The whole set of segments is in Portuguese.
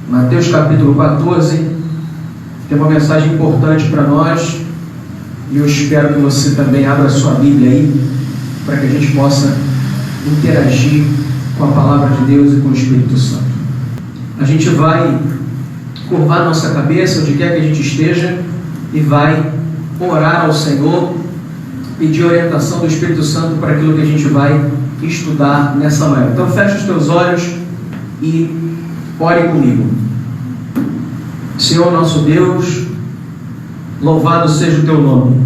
Mateus capítulo 14, tem uma mensagem importante para nós, e eu espero que você também abra a sua Bíblia aí, para que a gente possa interagir com a palavra de Deus e com o Espírito Santo. A gente vai curvar nossa cabeça onde quer que a gente esteja e vai orar ao Senhor, pedir orientação do Espírito Santo para aquilo que a gente vai estudar nessa manhã. Então fecha os teus olhos e ore comigo. Senhor nosso Deus, louvado seja o teu nome.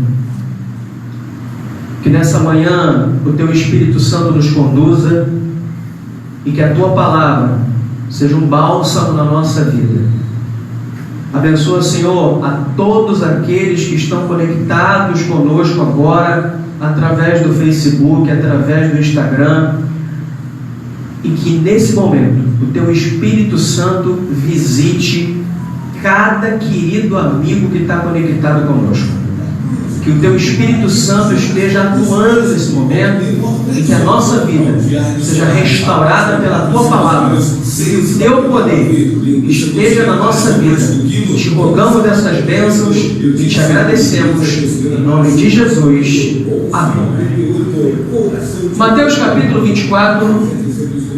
Que nessa manhã o teu Espírito Santo nos conduza e que a tua palavra seja um bálsamo na nossa vida. Abençoa, Senhor, a todos aqueles que estão conectados conosco agora, através do Facebook, através do Instagram, e que nesse momento o teu Espírito Santo visite cada querido amigo que está conectado conosco. Que o teu Espírito Santo esteja atuando nesse momento e que a nossa vida seja restaurada pela tua palavra, que o teu poder esteja na nossa vida. Te rogamos dessas bênçãos e te agradecemos em nome de Jesus. Amém. Mateus capítulo 24,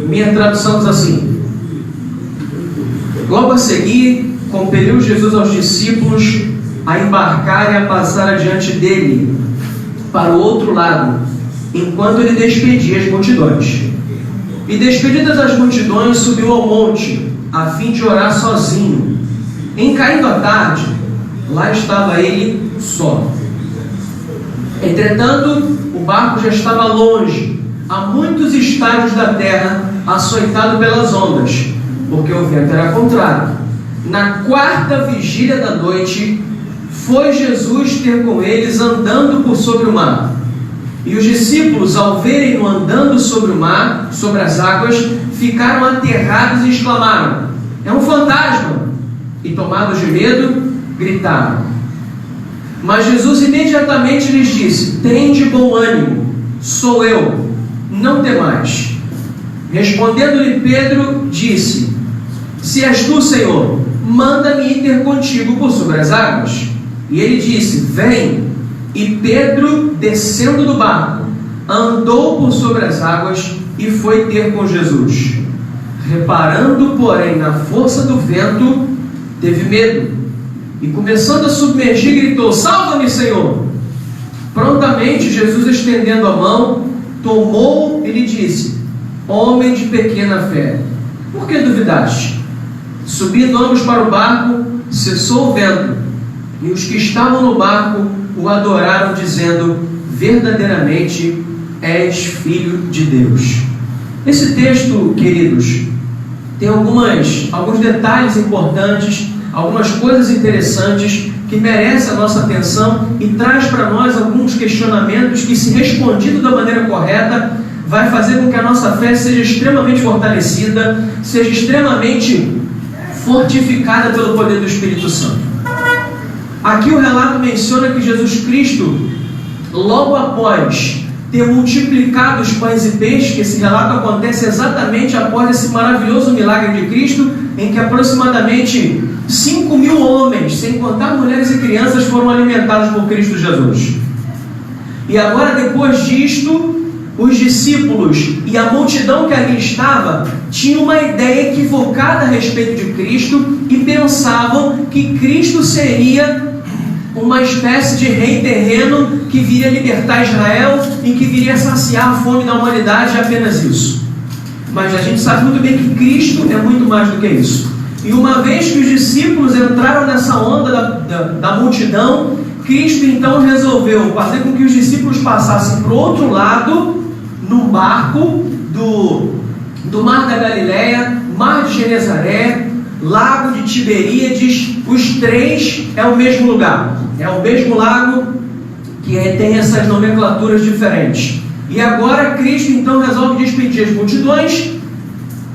minha tradução diz assim: logo a seguir, compeliu Jesus aos discípulos a embarcar e a passar adiante dele para o outro lado, enquanto ele despedia as multidões. E despedidas as multidões, subiu ao monte, a fim de orar sozinho. Em caindo a tarde, lá estava ele só. Entretanto, o barco já estava longe, a muitos estádios da terra, açoitado pelas ondas, porque o vento era contrário. Na quarta vigília da noite, foi Jesus ter com eles andando por sobre o mar. E os discípulos, ao verem-no andando sobre o mar, sobre as águas, ficaram aterrados e exclamaram: é um fantasma! E tomados de medo, gritaram. Mas Jesus imediatamente lhes disse: tende bom ânimo, sou eu, não temais. Respondendo-lhe Pedro, disse: se és tu, Senhor, manda-me ir ter contigo por sobre as águas. E ele disse: vem. E Pedro, descendo do barco, andou por sobre as águas e foi ter com Jesus. Reparando, porém, na força do vento, teve medo, e começando a submergir, gritou: salva-me, Senhor! Prontamente Jesus, estendendo a mão, tomou e lhe disse: homem de pequena fé, por que duvidaste? Subindo ambos para o barco, cessou o vento, e os que estavam no barco o adoraram, dizendo: verdadeiramente és filho de Deus. Esse texto, queridos, tem alguns detalhes importantes, algumas coisas interessantes que merecem a nossa atenção e traz para nós alguns questionamentos que, se respondido da maneira correta, vai fazer com que a nossa fé seja extremamente fortalecida, seja extremamente fortificada pelo poder do Espírito Santo. Aqui o relato menciona que Jesus Cristo, logo após ter multiplicado os pães e peixes, que esse relato acontece exatamente após esse maravilhoso milagre de Cristo, em que aproximadamente 5.000 homens, sem contar mulheres e crianças, foram alimentados por Cristo Jesus. E agora, depois disto, os discípulos e a multidão que ali estava tinham uma ideia equivocada a respeito de Cristo e pensavam que Cristo seria uma espécie de rei terreno que viria libertar Israel e que viria saciar a fome da humanidade, apenas isso. Mas a gente sabe muito bem que Cristo é muito mais do que isso. E uma vez que os discípulos entraram nessa onda da multidão, Cristo então resolveu fazer com que os discípulos passassem para o outro lado, no barco do Mar da Galileia, Mar de Genezaré, Lago de Tiberíades. Os três é o mesmo lugar, é o mesmo lago que tem essas nomenclaturas diferentes. E agora Cristo então resolve despedir as multidões.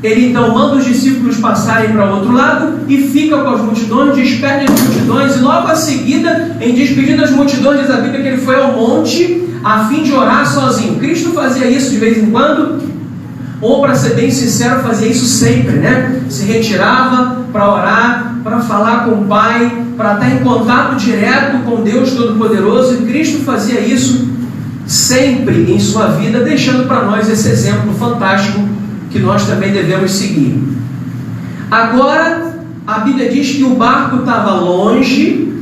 Ele então manda os discípulos passarem para o outro lado e fica com as multidões, despede as multidões, e logo a seguida, em despedindo as multidões, diz a Bíblia que ele foi ao monte a fim de orar sozinho. Cristo fazia isso de vez em quando, ou, para ser bem sincero, fazia isso sempre, né? Se retirava para orar, para falar com o Pai, para estar em contato direto com Deus Todo-Poderoso, e Cristo fazia isso sempre em sua vida, deixando para nós esse exemplo fantástico que nós também devemos seguir. Agora, a Bíblia diz que o barco estava longe,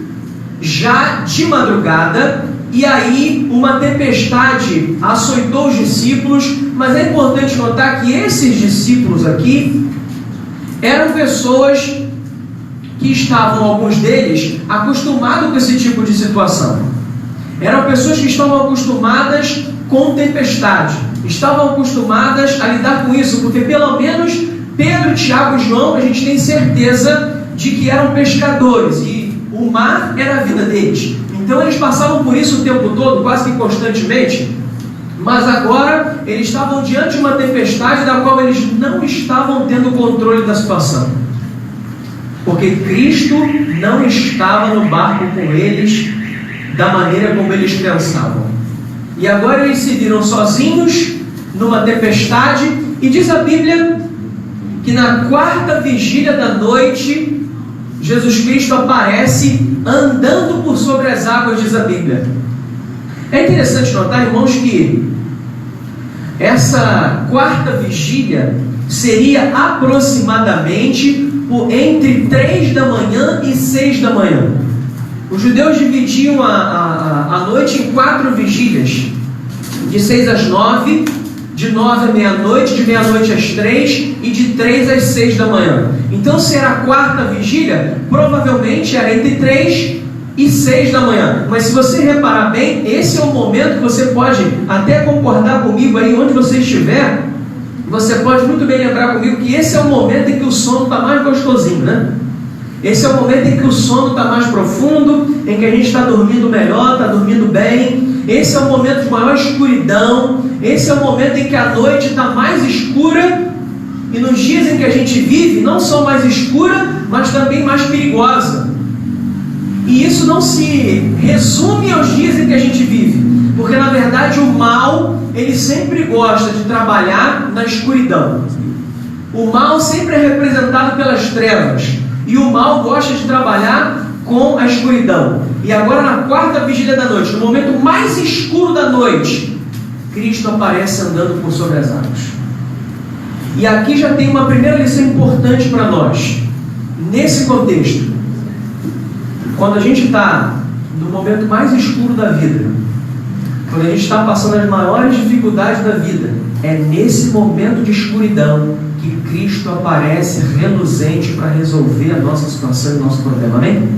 já de madrugada, e aí uma tempestade açoitou os discípulos, mas é importante notar que esses discípulos aqui eram pessoas que estavam, alguns deles, acostumados com esse tipo de situação. Eram pessoas que estavam acostumadas com tempestade, estavam acostumadas a lidar com isso, porque pelo menos Pedro, Tiago e João, a gente tem certeza de que eram pescadores, e o mar era a vida deles. Então eles passavam por isso o tempo todo, quase que constantemente, mas agora eles estavam diante de uma tempestade da qual eles não estavam tendo controle da situação, porque Cristo não estava no barco com eles da maneira como eles pensavam. E agora eles se viram sozinhos numa tempestade, e diz a Bíblia que na quarta vigília da noite Jesus Cristo aparece andando por sobre as águas, diz a Bíblia. É interessante notar, irmãos, que essa quarta vigília seria aproximadamente entre 3 da manhã e 6 da manhã. Os judeus dividiam a noite em 4 vigílias, de 6 às 9, de 9 à meia-noite, de meia-noite às 3 e de 3 às 6 da manhã. Então, se era a quarta vigília, provavelmente era entre 3 e 6 da manhã. Mas se você reparar bem, esse é o momento que você pode até concordar comigo aí, onde você estiver, você pode muito bem lembrar comigo que esse é o momento em que o sono está mais gostosinho, né? Esse é o momento em que o sono está mais profundo, em que a gente está dormindo melhor, está dormindo bem. Esse é o momento de maior escuridão. Esse é o momento em que a noite está mais escura. E nos dias em que a gente vive, não só mais escura, mas também mais perigosa. E isso não se resume aos dias em que a gente vive, porque na verdade o mal, ele sempre gosta de trabalhar na escuridão. O mal sempre é representado pelas trevas, e o mal gosta de trabalhar com a escuridão. E agora, na quarta vigília da noite, no momento mais escuro da noite, Cristo aparece andando por sobre as águas. E aqui já tem uma primeira lição importante para nós. Nesse contexto, quando a gente está no momento mais escuro da vida, quando a gente está passando as maiores dificuldades da vida, é nesse momento de escuridão que Cristo aparece reluzente para resolver a nossa situação e o nosso problema. Amém?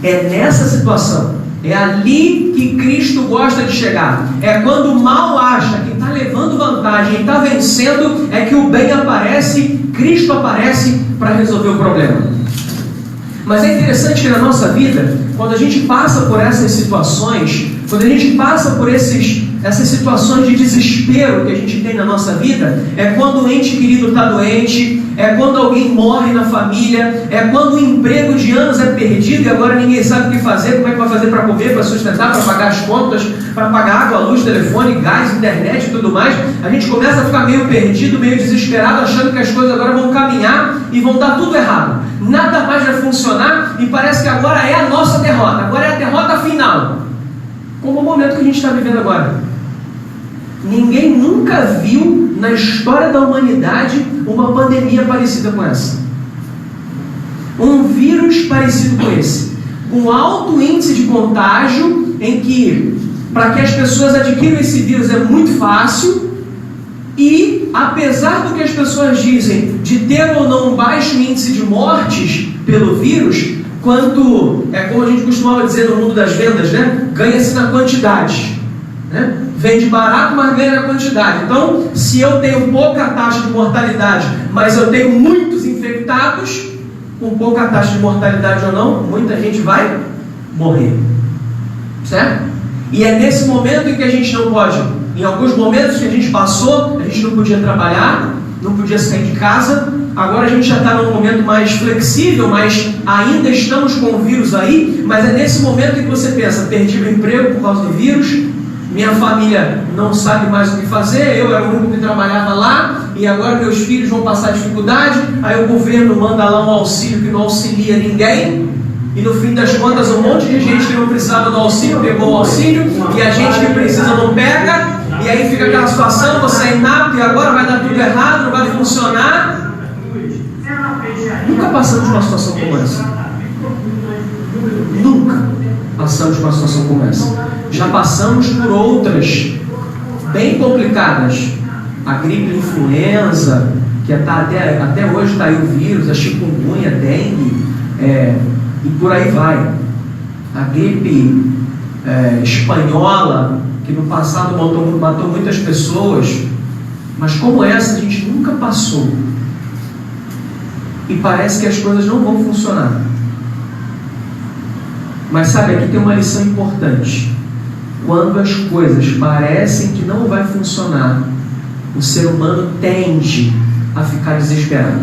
É nessa situação, é ali que Cristo gosta de chegar. É quando o mal acha que está levando vantagem e está vencendo, é que o bem aparece, Cristo aparece para resolver o problema. Mas é interessante que na nossa vida, quando a gente passa por essas situações, quando a gente passa por essas situações de desespero que a gente tem na nossa vida, é quando o ente querido está doente, é quando alguém morre na família, é quando o emprego de anos é perdido e agora ninguém sabe o que fazer, como é que vai fazer para comer, para sustentar, para pagar as contas, para pagar água, luz, telefone, gás, internet e tudo mais. A gente começa a ficar meio perdido, meio desesperado, achando que as coisas agora vão caminhar e vão dar tudo errado. Nada mais vai funcionar e parece que agora é a nossa derrota, agora é a derrota final. Como o momento que a gente está vivendo agora. Ninguém nunca viu na história da humanidade uma pandemia parecida com essa. Um vírus parecido com esse. Com alto índice de contágio, em que, para que as pessoas adquiram esse vírus é muito fácil, e, apesar do que as pessoas dizem de ter ou não um baixo índice de mortes pelo vírus, quanto, é como a gente costumava dizer no mundo das vendas, né? Ganha-se na quantidade, né? Vende barato, mas ganha na quantidade. Então, se eu tenho pouca taxa de mortalidade, mas eu tenho muitos infectados, com pouca taxa de mortalidade ou não, muita gente vai morrer, certo? E é nesse momento em que a gente não pode, em alguns momentos que a gente passou, a gente não podia trabalhar, não podia sair de casa. Agora a gente já está num momento mais flexível, mas ainda estamos com o vírus aí. Mas é nesse momento em que você pensa: perdi meu emprego por causa do vírus, minha família não sabe mais o que fazer, eu era o único que trabalhava lá, e agora meus filhos vão passar dificuldade, aí o governo manda lá um auxílio que não auxilia ninguém, e no fim das contas um monte de gente que não precisava do auxílio pegou o auxílio, e a gente que precisa não pega, e aí fica aquela situação, você é inapto e agora vai dar tudo errado, não vai funcionar. Nunca passamos por uma situação como essa. Nunca passamos por uma situação como essa. Já passamos por outras bem complicadas. A gripe influenza, que até hoje está aí o vírus, a chikungunya, dengue, e por aí vai. A gripe espanhola, que no passado matou muitas pessoas, mas como essa a gente nunca passou. E parece que as coisas não vão funcionar. Mas sabe, aqui tem uma lição importante. Quando as coisas parecem que não vai funcionar, o ser humano tende a ficar desesperado.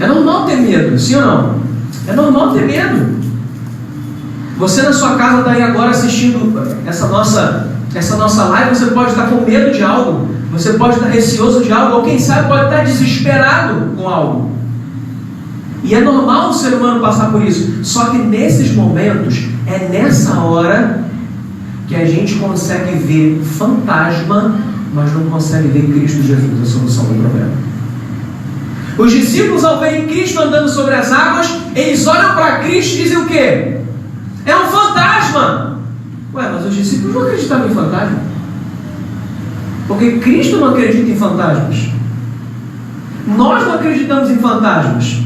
É normal ter medo, sim ou não? É normal ter medo. Você na sua casa está aí agora assistindo essa nossa live, você pode estar com medo de algo, você pode estar receoso de algo, ou quem sabe pode estar desesperado com algo. E é normal o ser humano passar por isso. Só que nesses momentos, é nessa hora que a gente consegue ver fantasma, mas não consegue ver Cristo Jesus, a solução do problema. Os discípulos, ao verem Cristo andando sobre as águas, eles olham para Cristo e dizem o quê? É um fantasma! Ué, mas os discípulos não acreditavam em fantasma. Porque Cristo não acredita em fantasmas. Nós não acreditamos em fantasmas.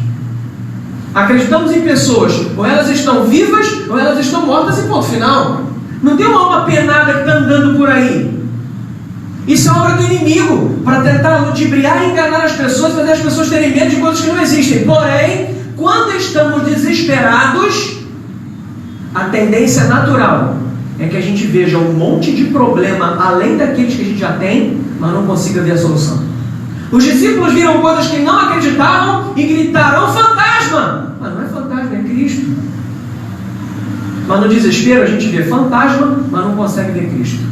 Acreditamos em pessoas, ou elas estão vivas, ou elas estão mortas e ponto final. Não tem uma alma penada que está andando por aí. Isso é obra do inimigo, para tentar ludibriar e enganar as pessoas, fazer as pessoas terem medo de coisas que não existem. Porém, quando estamos desesperados, a tendência natural é que a gente veja um monte de problema além daqueles que a gente já tem, mas não consiga ver a solução. Os discípulos viram coisas que não acreditavam e gritaram: fantasma! Mas não é fantasma, é Cristo. Mas no desespero a gente vê fantasma, mas não consegue ver Cristo.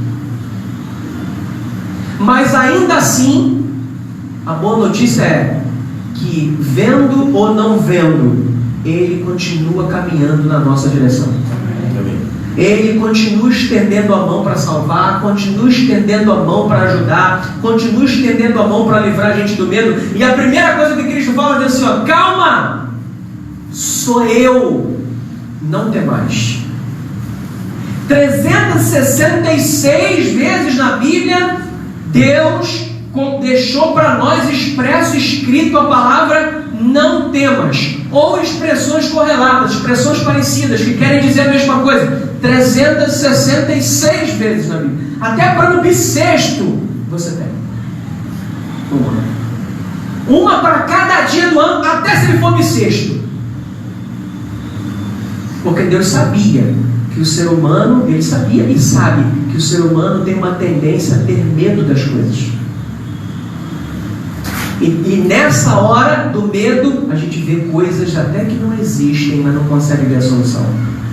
Mas ainda assim, a boa notícia é que, vendo ou não vendo, Ele continua caminhando na nossa direção. Ele continua estendendo a mão para salvar, continua estendendo a mão para ajudar, continua estendendo a mão para livrar a gente do medo. E a primeira coisa que Cristo fala é assim: ó, calma, sou eu, não temais. 366 vezes na Bíblia, Deus deixou para nós expresso, escrito a palavra não temas, ou expressões correlatas, expressões parecidas, que querem dizer a mesma coisa. 366 vezes na Bíblia. Até para no bissexto você tem uma para cada dia do ano, até se ele for bissexto. Porque Deus sabia que o ser humano, Ele sabia e sabe que o ser humano tem uma tendência a ter medo das coisas. E nessa hora do medo, a gente vê coisas até que não existem, mas não consegue ver a solução.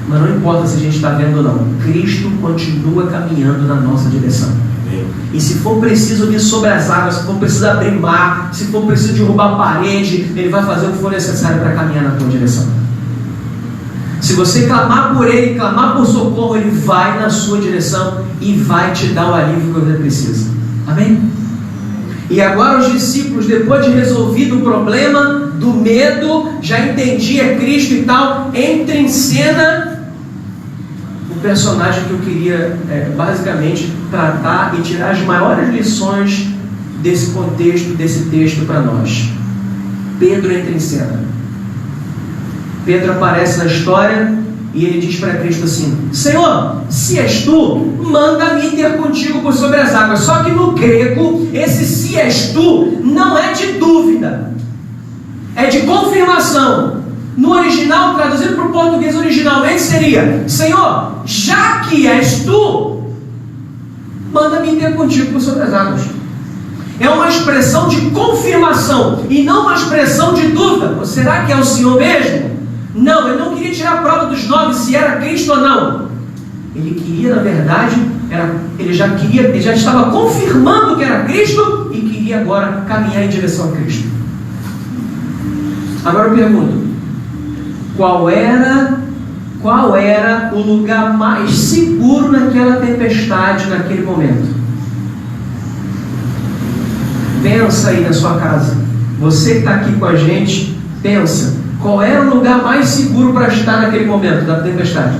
Mas não importa se a gente está vendo ou não, Cristo continua caminhando na nossa direção. E se for preciso vir sobre as águas, se for preciso abrir mar, se for preciso derrubar a parede, Ele vai fazer o que for necessário para caminhar na tua direção. Se você clamar por Ele, clamar por socorro, Ele vai na sua direção e vai te dar o alívio que você precisa. Amém? E agora os discípulos, depois de resolvido o problema do medo, já entendia Cristo e tal, entra em cena o personagem que eu queria basicamente tratar e tirar as maiores lições desse contexto, desse texto para nós. Pedro entra em cena. Pedro aparece na história e ele diz para Cristo assim: Senhor, se és tu, manda-me ter contigo por sobre as águas. Só que no grego, esse se és tu não é de dúvida, é de confirmação. No original, traduzido para o português originalmente, seria: Senhor, já que és tu, manda-me ter contigo por sobre as águas. É uma expressão de confirmação e não uma expressão de dúvida. Será que é o Senhor mesmo? Não, ele não queria tirar a prova dos 9 se era Cristo ou não. Ele queria, na verdade, ele já estava confirmando que era Cristo e queria agora caminhar em direção a Cristo. Agora eu pergunto, qual era o lugar mais seguro naquela tempestade, naquele momento? Pensa aí na sua casa. Você que está aqui com a gente, pensa. Qual era o lugar mais seguro para estar naquele momento da tempestade?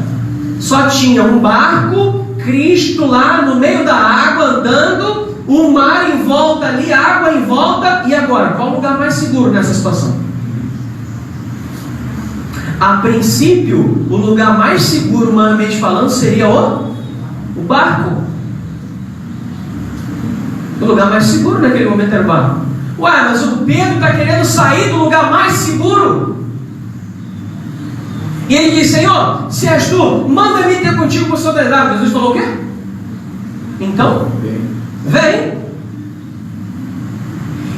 Só tinha um barco, Cristo lá no meio da água andando, o mar em volta ali, água em volta. E agora, qual o lugar mais seguro nessa situação? A princípio, o lugar mais seguro, humanamente falando, seria o barco. O lugar mais seguro naquele momento era o barco. Ué, mas o Pedro está querendo sair do lugar mais seguro. E ele diz: Senhor, se és tu, manda-me ter contigo por sobre as águas. Jesus falou o quê? Então, vem.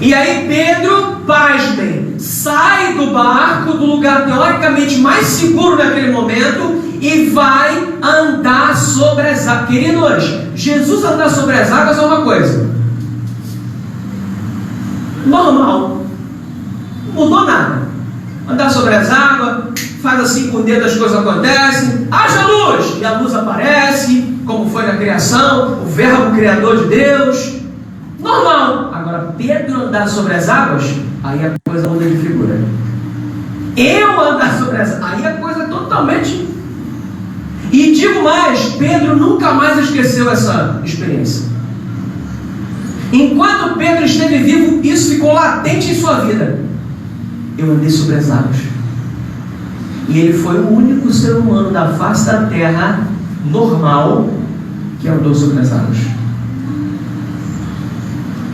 E aí Pedro, pasmem, sai do barco, do lugar teoricamente mais seguro naquele momento, e vai andar sobre as águas. Queridos, Jesus andar sobre as águas é uma coisa normal, não mudou nada. Andar sobre as águas, faz assim com o dedo, as coisas acontecem, haja luz, e a luz aparece, como foi na criação, o verbo criador de Deus, normal. Agora, Pedro andar sobre as águas, aí a coisa muda de figura. Eu andar sobre as águas, aí a coisa é totalmente... E digo mais, Pedro nunca mais esqueceu essa experiência. Enquanto Pedro esteve vivo, isso ficou latente em sua vida. Eu andei sobre as águas. E ele foi o único ser humano da face da terra normal que andou sobre as águas.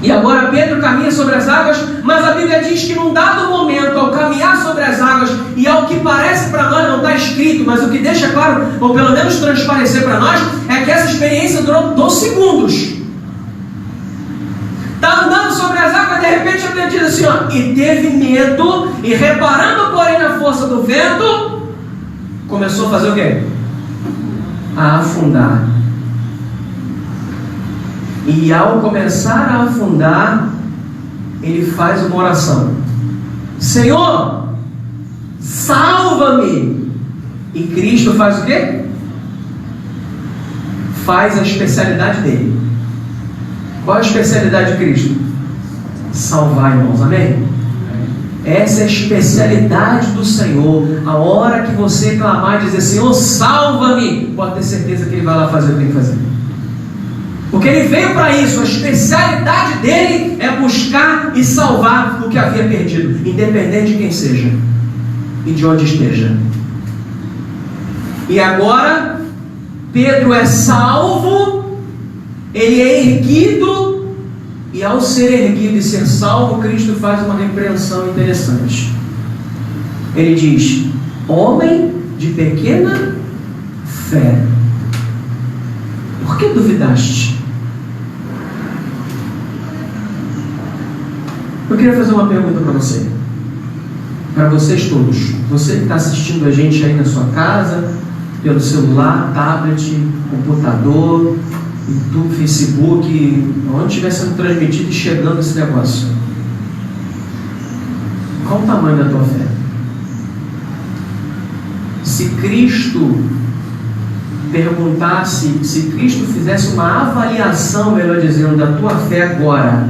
E agora Pedro caminha sobre as águas, mas a Bíblia diz que num dado momento, ao caminhar sobre as águas, e ao que parece para nós, não está escrito, mas o que deixa claro, ou pelo menos transparecer para nós, é que essa experiência durou 2 segundos. Está andando sobre as águas, de repente a Bíblia diz assim, ó, e teve medo, e reparando porém na força do vento, começou a fazer o quê? A afundar. E ao começar a afundar, ele faz uma oração: Senhor, salva-me. E Cristo faz o quê? Faz a especialidade dele. Qual a especialidade de Cristo? Salvar, irmãos, amém? Essa é a especialidade do Senhor. A hora que você clamar e dizer: Senhor, salva-me, pode ter certeza que Ele vai lá fazer o que tem que fazer. Porque Ele veio para isso. A especialidade dele é buscar e salvar o que havia perdido, independente de quem seja e de onde esteja. E agora Pedro é salvo, ele é erguido, e ao ser erguido e ser salvo, Cristo faz uma repreensão interessante. Ele diz: homem de pequena fé, por que duvidaste? Eu queria fazer uma pergunta para você, para vocês todos. Você que está assistindo a gente aí na sua casa, pelo celular, tablet, computador, YouTube, Facebook, onde estiver sendo transmitido e chegando esse negócio. Qual o tamanho da tua fé? Se Cristo perguntasse, se Cristo fizesse uma avaliação, melhor dizendo, da tua fé agora,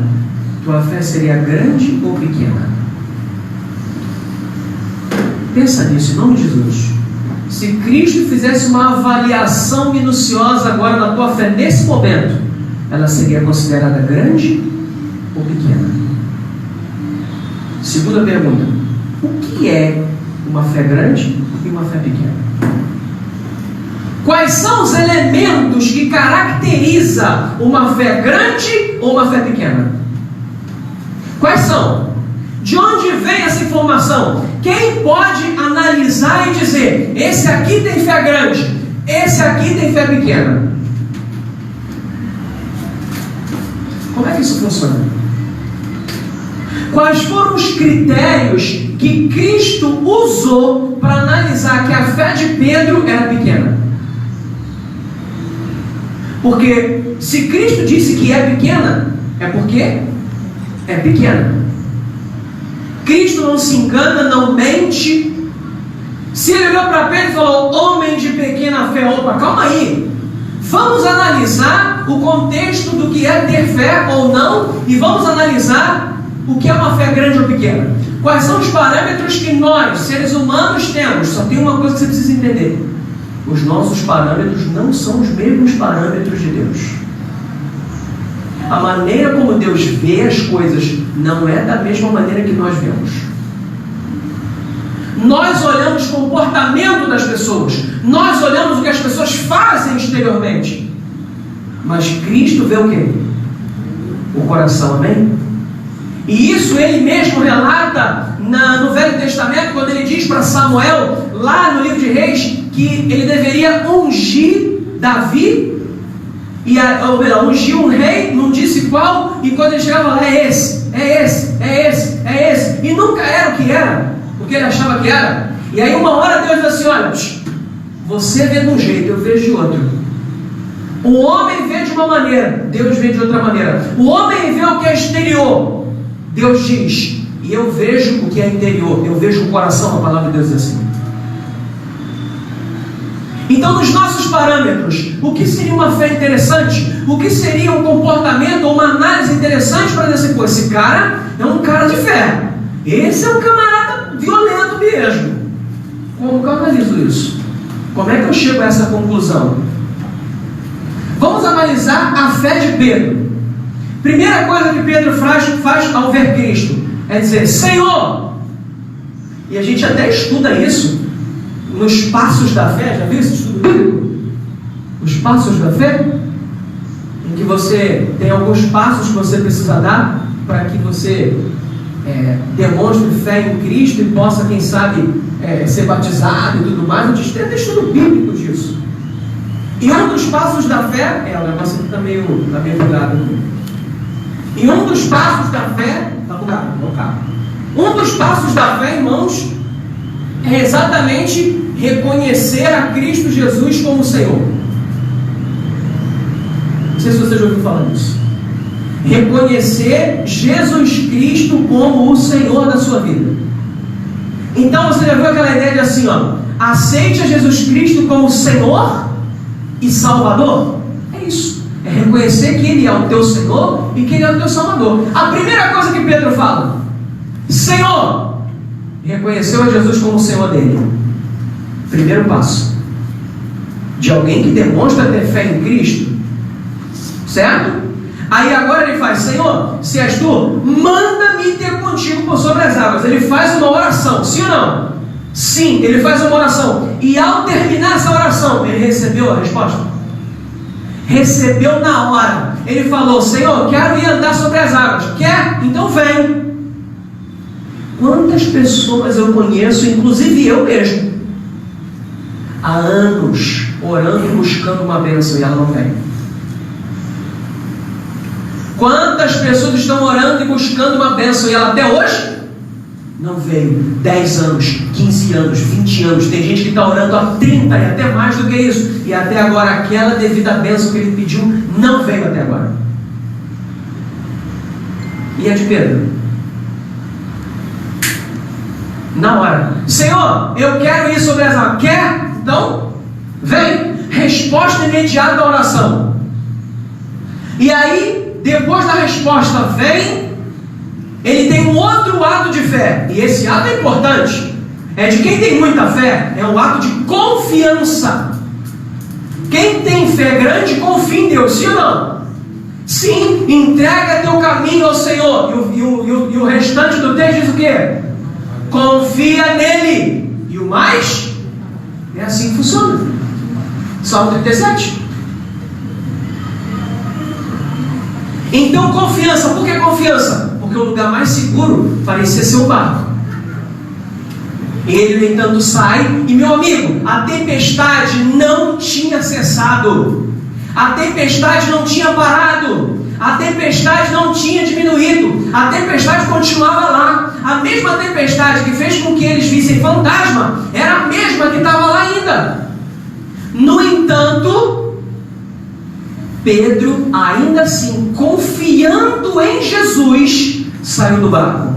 tua fé seria grande ou pequena? Pensa nisso, em nome de Jesus. Se Cristo fizesse uma avaliação minuciosa agora na tua fé, nesse momento, ela seria considerada grande ou pequena? Segunda pergunta: o que é uma fé grande e uma fé pequena? Quais são os elementos que caracterizam uma fé grande ou uma fé pequena? Quais são? De onde vem essa informação? Quem pode analisar e dizer: esse aqui tem fé grande, esse aqui tem fé pequena? Como é que isso funciona? Quais foram os critérios que Cristo usou para analisar que a fé de Pedro era pequena? Porque se Cristo disse que é pequena, é porque é pequena. Cristo não se engana, não mente. Se ele olhou para Pedro e falou, homem de pequena fé, opa, calma aí. Vamos analisar o contexto do que é ter fé ou não, e vamos analisar o que é uma fé grande ou pequena. Quais são os parâmetros que nós, seres humanos, temos? Só tem uma coisa que você precisa entender. Os nossos parâmetros não são os mesmos parâmetros de Deus. A maneira como Deus vê as coisas não é da mesma maneira que nós vemos. Nós olhamos o comportamento das pessoas, nós olhamos o que as pessoas fazem exteriormente, mas Cristo vê o quê? O coração, amém? E isso ele mesmo relata no Velho Testamento, quando ele diz para Samuel, lá no livro de Reis, que ele deveria ungir Davi, ungir um rei, não disse qual, e quando ele chegava lá, é esse, e nunca era o que era, o que ele achava que era. E aí uma hora Deus diz assim, olha, você vê de um jeito, eu vejo de outro. O homem vê de uma maneira, Deus vê de outra maneira. O homem vê o que é exterior, Deus diz, e eu vejo o que é interior, eu vejo o coração, a palavra de Deus diz assim. Então, nos nossos parâmetros, o que seria uma fé interessante? O que seria um comportamento ou uma análise interessante para dizer assim, pô, esse cara é um cara de fé, esse é um camarada violento mesmo. Como que eu analiso isso? Como é que eu chego a essa conclusão? Vamos analisar a fé de Pedro. Primeira coisa que Pedro faz ao ver Cristo é dizer, Senhor! E a gente até estuda isso nos passos da fé. Já viu esse estudo bíblico? Os passos da fé? Em que você tem alguns passos que você precisa dar para que você demonstre fé em Cristo e possa, quem sabe, ser batizado e tudo mais. A gente tem até estudo bíblico disso. E um dos passos da fé, o negócio aqui está meio bugado aqui. E um dos passos da fé, está bugado, não cabe. Um dos passos da fé, irmãos, é exatamente reconhecer a Cristo Jesus como Senhor. Não sei se você já ouviu falar disso. Reconhecer Jesus Cristo como o Senhor da sua vida. Então você já viu aquela ideia de assim, aceite a Jesus Cristo como Senhor e Salvador? É isso. É reconhecer que Ele é o teu Senhor e que Ele é o teu Salvador. A primeira coisa que Pedro fala, Senhor, reconheceu a Jesus como o Senhor dele. Primeiro passo de alguém que demonstra ter fé em Cristo, certo? Aí agora ele faz, Senhor, se és tu, manda-me ter contigo por sobre as águas. Ele faz uma oração, sim ou não? Sim, ele faz uma oração. E ao terminar essa oração, ele recebeu a resposta? Recebeu na hora. Ele falou, Senhor, quero ir andar sobre as águas. Quer? Então vem. Quantas pessoas eu conheço, inclusive eu mesmo, há anos orando e buscando uma bênção e ela não vem? Quantas pessoas estão orando e buscando uma bênção e ela até hoje não veio? 10 anos, 15 anos, 20 anos. Tem gente que está orando há 30 e até mais do que isso, e até agora aquela devida bênção que ele pediu não veio até agora. E a de Pedro? Na hora, Senhor, eu quero ir sobre as águas. Quer? Então, vem. Resposta imediata da oração. E aí, depois da resposta vem, ele tem um outro ato de fé. E esse ato é importante. É de quem tem muita fé. É um ato de confiança. Quem tem fé grande, confia em Deus, sim ou não? Sim, entrega teu caminho ao Senhor. E o restante do texto diz o quê? Confia nele. E o mais? É assim que funciona. Salmo 37. Então confiança. Por que confiança? Porque o lugar mais seguro parecia ser o barco. Ele, no entanto, sai. E meu amigo, a tempestade não tinha cessado. A tempestade não tinha parado. A tempestade não tinha diminuído. A tempestade continuava lá. A mesma tempestade que fez com que eles vissem fantasma era a mesma que estava lá ainda. No entanto, Pedro, ainda assim, confiando em Jesus, saiu do barco.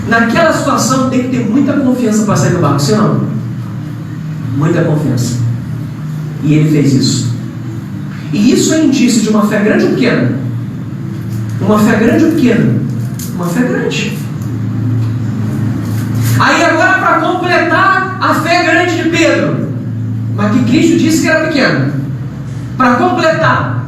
Naquela situação tem que ter muita confiança para sair do barco, sim ou não? Muita confiança. E ele fez isso. E isso é indício de uma fé grande ou pequena? Uma fé grande ou pequena? Uma fé grande. Aí agora, para completar a fé grande de Pedro, mas que Cristo disse que era pequena, para completar,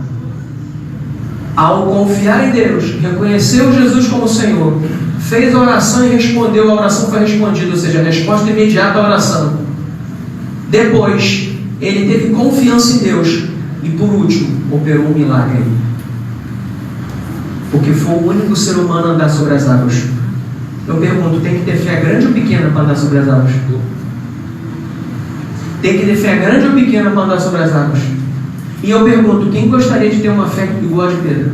ao confiar em Deus, reconheceu Jesus como Senhor, fez a oração e respondeu, a oração foi respondida, ou seja, a resposta imediata à oração. Depois, ele teve confiança em Deus e, por último, operou um milagre, porque foi o único ser humano a andar sobre as águas. Eu pergunto, tem que ter fé grande ou pequena para andar sobre as águas? Tem que ter fé grande ou pequena para andar sobre as águas? E eu pergunto, quem gostaria de ter uma fé igual a de Pedro?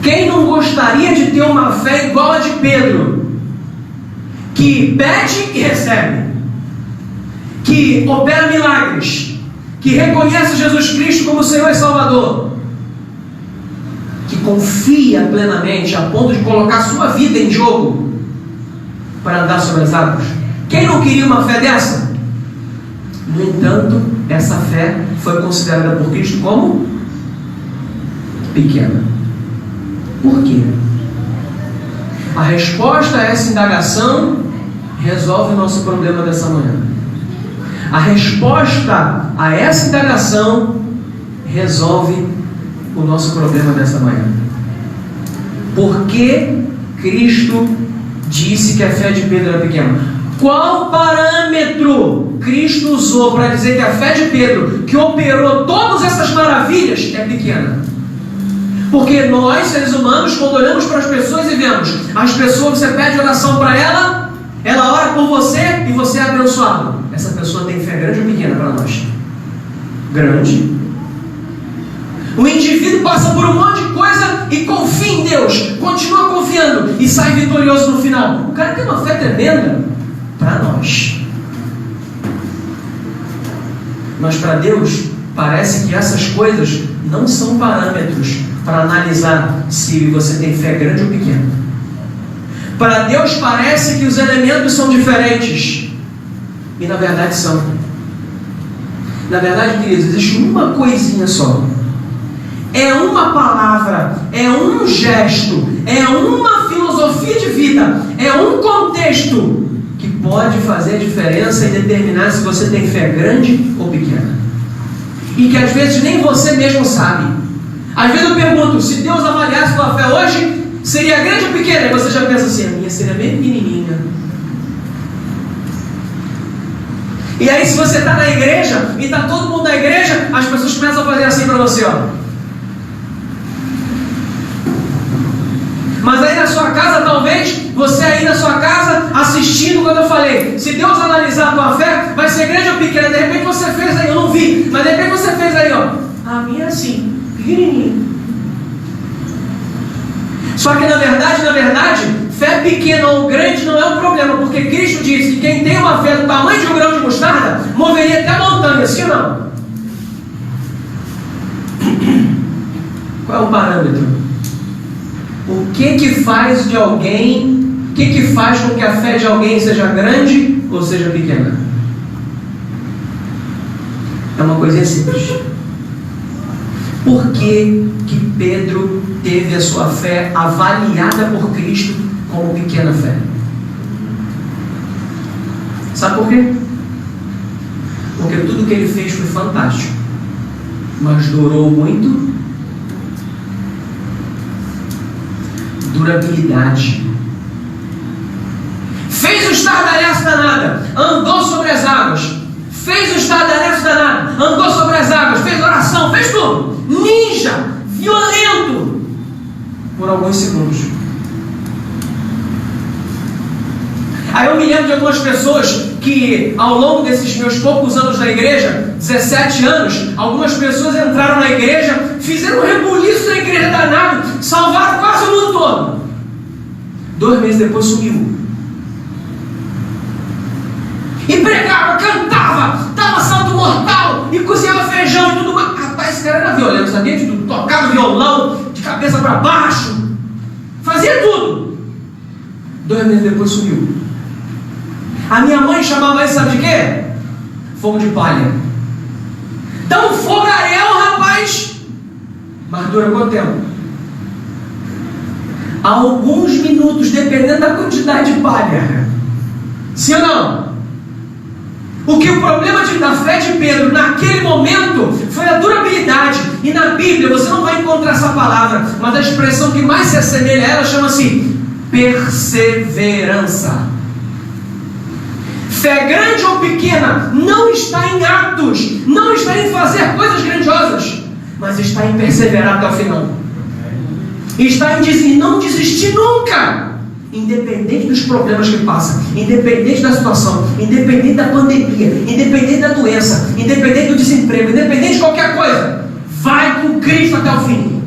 Quem não gostaria de ter uma fé igual a de Pedro? Que pede e recebe, que opera milagres, que reconhece Jesus Cristo como Senhor e Salvador, que confia plenamente a ponto de colocar sua vida em jogo para andar sobre as águas. Quem não queria uma fé dessa? No entanto, essa fé foi considerada por Cristo como pequena. Por quê? A resposta a essa indagação resolve o nosso problema dessa manhã. A resposta a essa indagação resolve o nosso problema dessa manhã. Por que Cristo disse que a fé de Pedro era pequena? Qual parâmetro Cristo usou para dizer que a fé de Pedro, que operou todas essas maravilhas, é pequena? Porque nós, seres humanos, quando olhamos para as pessoas e vemos as pessoas, você pede oração para ela, ela ora por você e você é abençoado. Essa pessoa tem fé grande ou pequena para nós? Grande. O indivíduo passa por um monte de coisa e confia em Deus, continua confiando e sai vitorioso no final. O cara tem uma fé tremenda para nós. Mas para Deus, parece que essas coisas não são parâmetros para analisar se você tem fé grande ou pequena. Para Deus parece que os elementos são diferentes. E na verdade são. Na verdade, queridos, existe uma coisinha só. É uma palavra, é um gesto, é uma filosofia de vida, é um contexto que pode fazer a diferença e determinar se você tem fé grande ou pequena. E que às vezes nem você mesmo sabe. Às vezes eu pergunto, se Deus avaliasse tua fé hoje, seria grande ou pequena? E você já pensa assim, a minha seria bem pequenininha. E aí se você está na igreja, e está todo mundo na igreja, as pessoas começam a fazer assim para você, ó. Mas aí na sua casa, talvez, você aí na sua casa, assistindo quando eu falei, se Deus analisar a tua fé, vai ser grande ou pequena? De repente você fez aí, eu não vi, mas de repente você fez aí, ó. A minha é assim, pequenininha. Só que na verdade, fé pequena ou grande não é um problema, porque Cristo disse que quem tem uma fé do tamanho de um grão de mostarda, moveria até montanha, sim ou não? Qual é o parâmetro? O que faz de alguém, o que faz com que a fé de alguém seja grande ou seja pequena? É uma coisa simples. Por que Pedro teve a sua fé avaliada por Cristo como pequena fé? Sabe por quê? Porque tudo que ele fez foi fantástico, mas durou muito. Durabilidade. Fez o estardalhaço danada, andou sobre as águas. Fez o estardalhaço danado, andou sobre as águas, fez oração, fez tudo. Ninja, violento, por alguns segundos. Aí eu me lembro de algumas pessoas que ao longo desses meus poucos anos na igreja, 17 anos, algumas pessoas entraram na igreja, fizeram um rebuliço na igreja danado, salvaram quase o mundo todo. 2 meses depois sumiu. E pregava, cantava, dava salto mortal e cara era violento, sabia? Tocava violão de cabeça para baixo, fazia tudo. 2 meses depois sumiu. A minha mãe chamava isso, sabe de quê? Fogo de palha. Dá um fogaréu, rapaz. Mas dura quanto tempo? Alguns minutos, dependendo da quantidade de palha. Sim ou não? O problema da fé de Pedro naquele momento foi a durabilidade. E na Bíblia você não vai encontrar essa palavra, mas a expressão que mais se assemelha a ela chama-se perseverança. Fé grande ou pequena não está em atos, não está em fazer coisas grandiosas, mas está em perseverar até o final. Está em não desistir nunca, independente dos problemas que passa, independente da situação, independente da pandemia, independente da doença, independente do desemprego, independente de qualquer coisa. Vai com Cristo até o fim.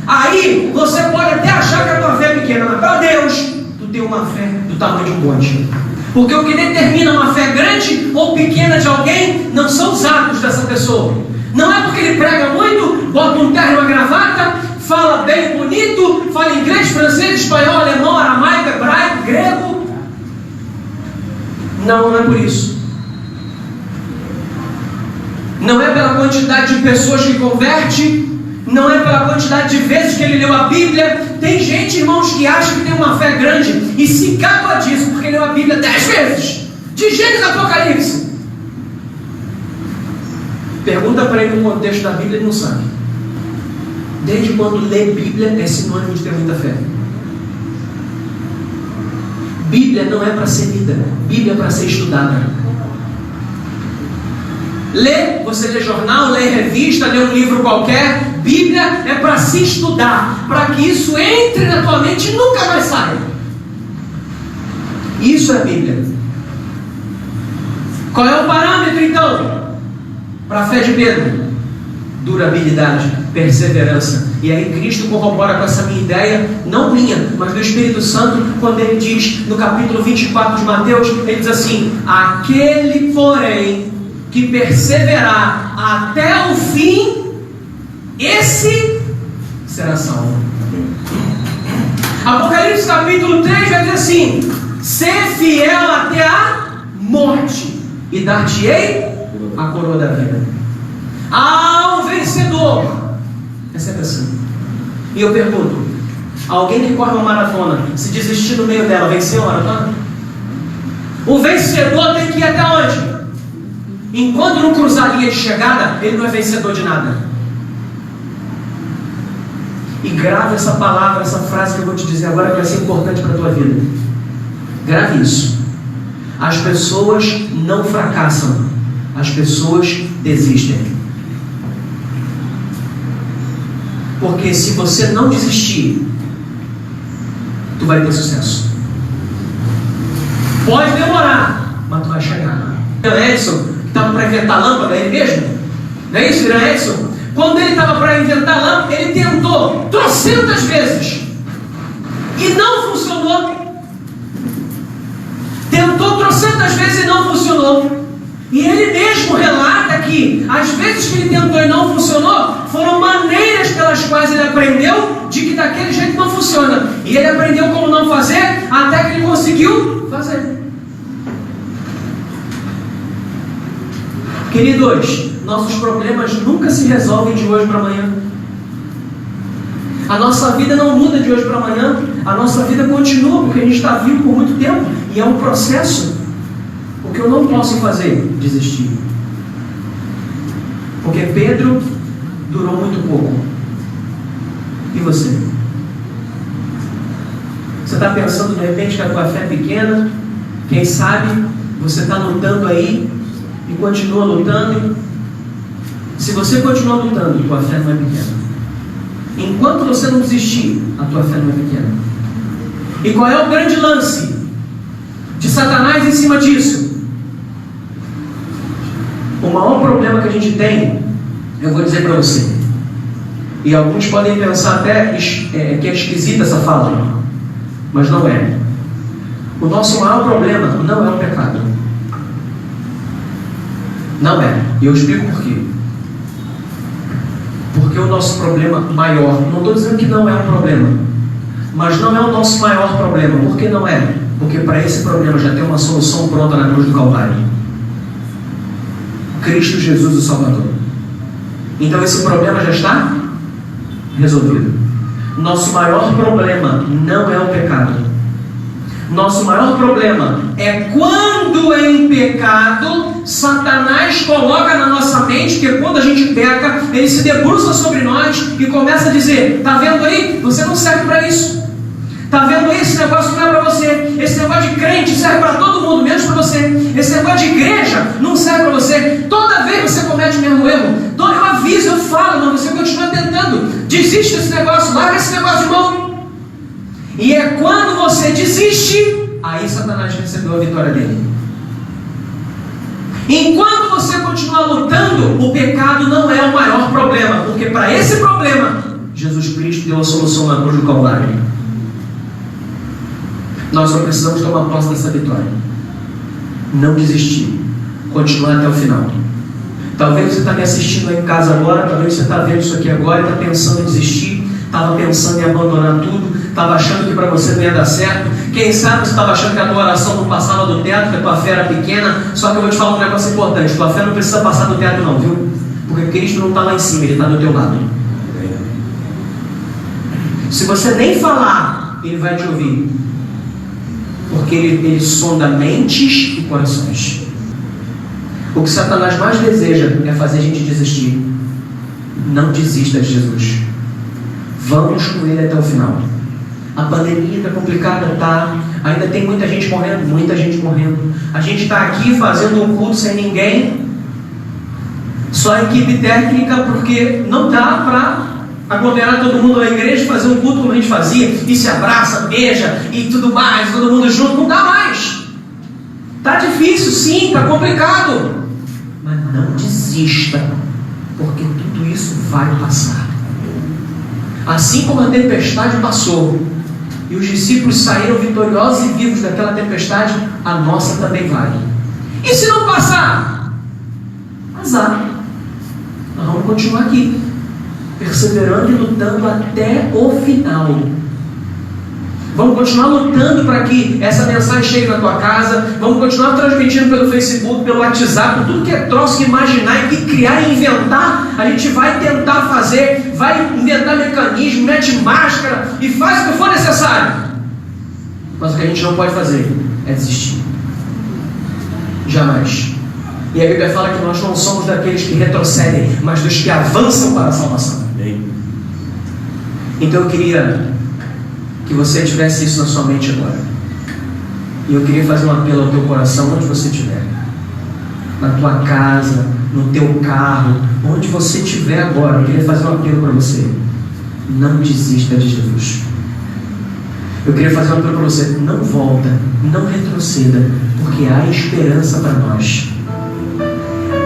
Aí você pode até achar que a tua fé é pequena, mas para Deus tu tem uma fé do tamanho de um monte. Porque o que determina uma fé grande ou pequena de alguém não são os atos dessa pessoa. Não é porque ele prega muito, bota um terno e uma gravata, fala bem bonito, fala inglês, francês, espanhol, alemão, aramaico, hebraico, grego. Não é por isso. Não é pela quantidade de pessoas que converte, não é pela quantidade de vezes que ele leu a Bíblia. Tem gente, irmãos, que acha que tem uma fé grande e se gaba disso porque leu a Bíblia 10 vezes, de Gênesis a Apocalipse. Pergunta para ele no contexto da Bíblia, ele não sabe. Desde quando ler Bíblia é sinônimo de ter muita fé. Bíblia não é para ser lida, Bíblia é para ser estudada. Você lê jornal, lê revista, lê um livro qualquer. Bíblia é para se estudar, para que isso entre na tua mente e nunca mais saia. Isso é a Bíblia. Qual é o parâmetro então para a fé de Pedro? Durabilidade, perseverança. E aí Cristo corrobora com essa minha ideia, não minha, mas do Espírito Santo, quando ele diz no capítulo 24 de Mateus, ele diz assim: aquele porém que perseverar até o fim, esse será salvo. Apocalipse capítulo 3 vai dizer assim: ser fiel até a morte, e dar-te-ei a coroa da vida. Há um vencedor. É sempre assim. E eu pergunto: alguém que corre uma maratona, se desistir no meio dela, venceu a maratona? O vencedor tem que ir até onde? Enquanto não cruzar a linha de chegada, ele não é vencedor de nada. E grave essa palavra, essa frase que eu vou te dizer agora, que vai ser importante para a tua vida. Grave isso. As pessoas não fracassam, as pessoas desistem. Porque se você não desistir, tu vai ter sucesso. Pode demorar, mas tu vai chegar. Edson estava para inventar lâmpada, ele mesmo? Não é isso, Irã Edson? Quando ele estava para inventar lâmpada, ele tentou 300 vezes e não funcionou. Tentou 300 vezes e não funcionou. E ele mesmo relata que as vezes que ele tentou e não funcionou foram maneiras pelas quais ele aprendeu de que daquele jeito não funciona. E ele aprendeu como não fazer até que ele conseguiu fazer. Queridos, nossos problemas nunca se resolvem de hoje para amanhã. A nossa vida não muda de hoje para amanhã. A nossa vida continua, porque a gente está vivo por muito tempo. E é um processo. O que eu não posso fazer? Desistir. Porque Pedro durou muito pouco. E você? Você está pensando de repente que a tua fé é pequena? Quem sabe você está lutando aí e continua lutando. Se você continuar lutando, tua fé não é pequena. Enquanto você não desistir, a tua fé não é pequena. E qual é o grande lance de Satanás em cima disso? O maior problema que a gente tem, eu vou dizer para você, e alguns podem pensar até que é esquisita essa fala, mas não é. O nosso maior problema não é o pecado. Não é. E eu explico por quê. Porque o nosso problema maior, não estou dizendo que não é um problema, mas não é o nosso maior problema. Por que não é? Porque para esse problema já tem uma solução pronta na cruz do Calvário. Cristo Jesus, o Salvador. Então esse problema já está resolvido. Nosso maior problema não é o pecado. Nosso maior problema é quando em pecado Satanás coloca na nossa mente que quando a gente peca, ele se debruça sobre nós e começa a dizer: tá vendo aí? Você não serve para isso. Tá vendo aí? Esse negócio não é para você. Esse negócio de crente serve para todo mundo, menos para você. Esse negócio de igreja não serve para você. Toda vez você comete o mesmo erro. Eu aviso, eu falo, mas você continua tentando. Desiste desse negócio, larga esse negócio de mão. E é quando você desiste, aí Satanás recebeu a vitória dele. Enquanto você continuar lutando, o pecado não é o maior problema, porque para esse problema Jesus Cristo deu a solução na cruz do Calvário. Nós só precisamos tomar posse dessa vitória. Não desistir. Continuar até o final. Talvez você está me assistindo aí em casa agora, talvez você está vendo isso aqui agora e está pensando em desistir, estava pensando em abandonar tudo, estava achando que para você não ia dar certo. Quem sabe você estava achando que a tua oração não passava do teto, que a tua fé era pequena. Só que eu vou te falar um negócio importante: tua fé não precisa passar do teto não, viu? Porque Cristo não está lá em cima, Ele está do teu lado. Se você nem falar, Ele vai te ouvir, porque ele sonda mentes e corações. O que Satanás mais deseja é fazer a gente desistir. Não desista de Jesus. Vamos com Ele até o final. A pandemia está complicada, tá? Ainda tem muita gente morrendo, muita gente morrendo. A gente está aqui fazendo um culto sem ninguém, só a equipe técnica, porque não dá para aglomerar todo mundo na igreja e fazer um culto como a gente fazia, e se abraça, beija e tudo mais, todo mundo junto. Não dá mais. Tá difícil, sim, tá complicado, mas não desista, porque tudo isso vai passar. Assim como a tempestade passou e os discípulos saíram vitoriosos e vivos daquela tempestade, a nossa também vai. E se não passar? Azar. Nós vamos continuar aqui, perseverando e lutando até o final. Vamos continuar lutando para que essa mensagem chegue na tua casa. Vamos continuar transmitindo pelo Facebook, pelo WhatsApp, tudo que é troço que imaginar e que criar e inventar. A gente vai tentar fazer, vai inventar mecanismo, mete máscara e faz o que for necessário. Mas o que a gente não pode fazer é desistir. Jamais. E a Bíblia fala que nós não somos daqueles que retrocedem, mas dos que avançam para a salvação. Então eu queria que você tivesse isso na sua mente agora. E eu queria fazer um apelo ao teu coração, onde você estiver. Na tua casa, no teu carro, onde você estiver agora. Eu queria fazer um apelo para você. Não desista de Jesus. Eu queria fazer um apelo para você. Não volta, não retroceda, porque há esperança para nós.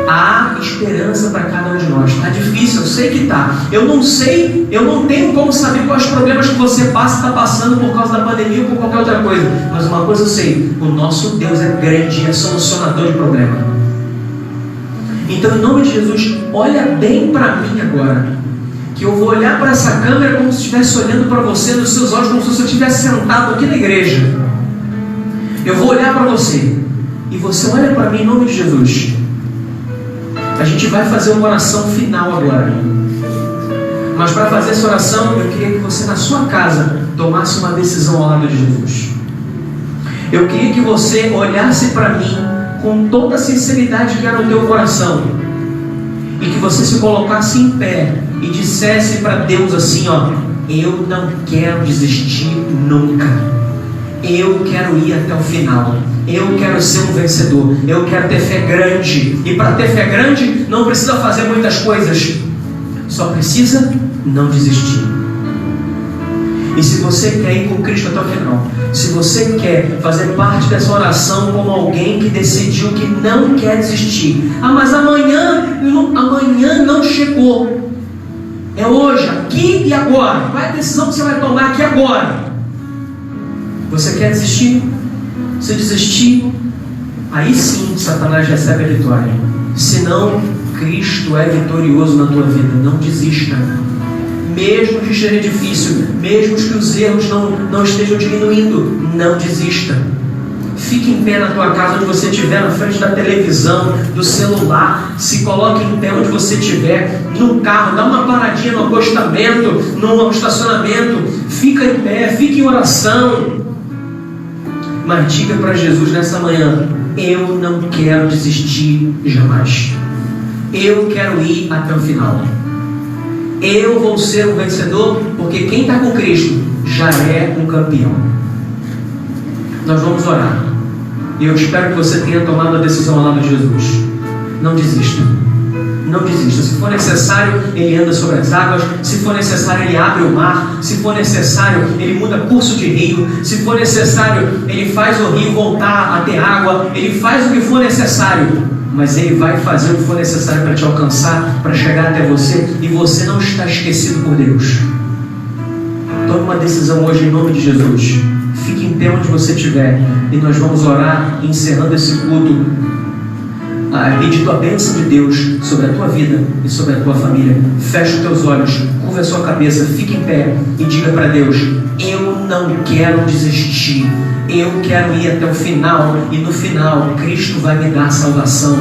Há esperança para cada um de nós. Está difícil, eu sei que está. Eu não sei, eu não tenho como saber quais problemas que você passa, está passando por causa da pandemia ou por qualquer outra coisa. Mas uma coisa eu sei: o nosso Deus é grande, é solucionador de problema. Então, em nome de Jesus, olha bem para mim agora. Que eu vou olhar para essa câmera como se estivesse olhando para você, nos seus olhos, como se você estivesse sentado aqui na igreja. Eu vou olhar para você e você olha para mim em nome de Jesus. A gente vai fazer uma oração final agora. Mas para fazer essa oração, eu queria que você na sua casa tomasse uma decisão ao lado de Jesus. Eu queria que você olhasse para mim com toda a sinceridade que há no teu coração, e que você se colocasse em pé e dissesse para Deus assim: ó, eu não quero desistir nunca. Eu quero ir até o final. Eu quero ser um vencedor. Eu quero ter fé grande. E para ter fé grande, não precisa fazer muitas coisas. Só precisa não desistir. E se você quer ir com Cristo até o final, se você quer fazer parte dessa oração como alguém que decidiu que não quer desistir. Ah, mas amanhã não chegou. É hoje, aqui e agora. Qual é a decisão que você vai tomar aqui agora? Você quer desistir? Se desistir, aí sim Satanás recebe a vitória. Se não, Cristo é vitorioso na tua vida. Não desista. Mesmo que esteja difícil, mesmo que os erros não estejam diminuindo, não desista. Fique em pé na tua casa, onde você estiver, na frente da televisão, do celular. Se coloque em pé onde você estiver, no carro, dá uma paradinha no acostamento, no estacionamento. Fica em pé, fique em oração. Mas diga para Jesus nessa manhã: eu não quero desistir jamais. Eu quero ir até o final. Eu vou ser um vencedor, porque quem está com Cristo já é um campeão. Nós vamos orar. E eu espero que você tenha tomado a decisão ao lado de Jesus. Não desista. Não desista. Se for necessário, Ele anda sobre as águas. Se for necessário, Ele abre o mar. Se for necessário, Ele muda curso de rio. Se for necessário, Ele faz o rio voltar a ter água. Ele faz o que for necessário. Mas Ele vai fazer o que for necessário para te alcançar, para chegar até você. E você não está esquecido por Deus. Tome uma decisão hoje em nome de Jesus. Fique em pé onde você estiver. E nós vamos orar, encerrando esse culto, pedindo a bênção de Deus sobre a tua vida e sobre a tua família. Feche os teus olhos, curva a sua cabeça, fique em pé e diga para Deus: eu não quero desistir. Eu quero ir até o final. E no final, Cristo vai me dar salvação.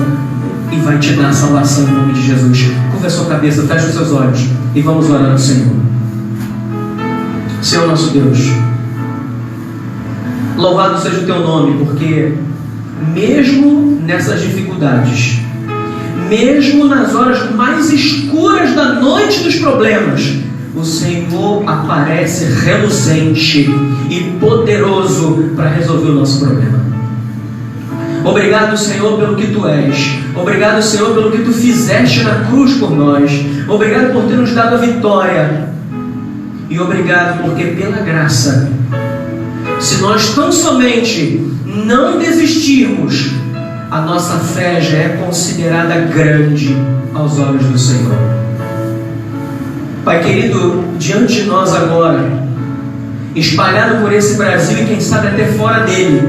E vai te dar salvação em nome de Jesus. Curva a sua cabeça, feche os seus olhos e vamos orar ao Senhor. Senhor nosso Deus, louvado seja o teu nome, porque mesmo nessas dificuldades, mesmo nas horas mais escuras da noite dos problemas, o Senhor aparece reluzente e poderoso para resolver o nosso problema. Obrigado, Senhor, pelo que Tu és. Obrigado, Senhor, pelo que Tu fizeste na cruz por nós. Obrigado por ter nos dado a vitória. E obrigado porque pela graça, se nós tão somente não desistirmos, a nossa fé já é considerada grande aos olhos do Senhor. Pai querido, diante de nós agora, espalhado por esse Brasil e quem sabe até fora dele,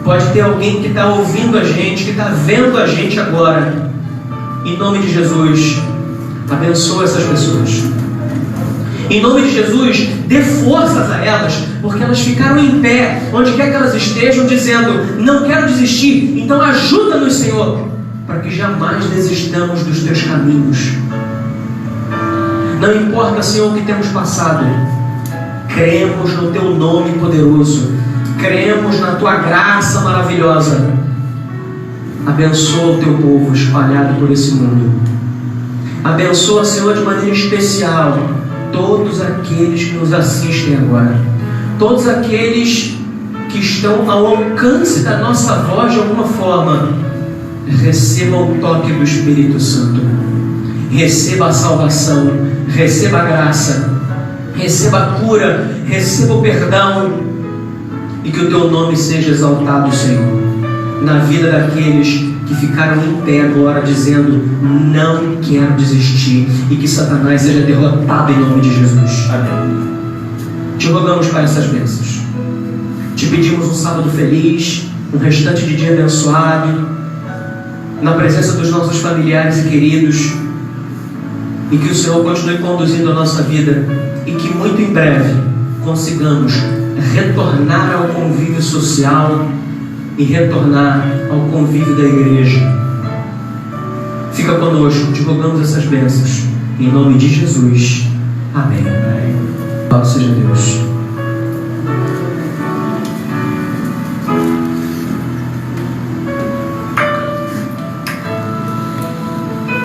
pode ter alguém que está ouvindo a gente, que está vendo a gente agora. Em nome de Jesus, abençoa essas pessoas. Em nome de Jesus, dê forças a elas, porque elas ficaram em pé, onde quer que elas estejam, dizendo: não quero desistir. Então ajuda-nos, Senhor, para que jamais desistamos dos Teus caminhos. Não importa, Senhor, o que temos passado, cremos no Teu nome poderoso, cremos na Tua graça maravilhosa. Abençoa o Teu povo espalhado por esse mundo. Abençoa, Senhor, de maneira especial todos aqueles que nos assistem agora, todos aqueles que estão ao alcance da nossa voz de alguma forma. Receba o toque do Espírito Santo, receba a salvação, receba a graça, receba a cura, receba o perdão, e que o Teu nome seja exaltado, Senhor, na vida daqueles que ficaram em pé agora dizendo: não quero desistir, e que Satanás seja derrotado em nome de Jesus. Amém. Te rogamos para essas bênçãos. Te pedimos um sábado feliz, um restante de dia abençoado, na presença dos nossos familiares e queridos, e que o Senhor continue conduzindo a nossa vida, e que muito em breve consigamos retornar ao convívio social e retornar ao convívio da igreja. Fica conosco, te rogamos essas bênçãos, em nome de Jesus. Amém. Louvado seja Deus.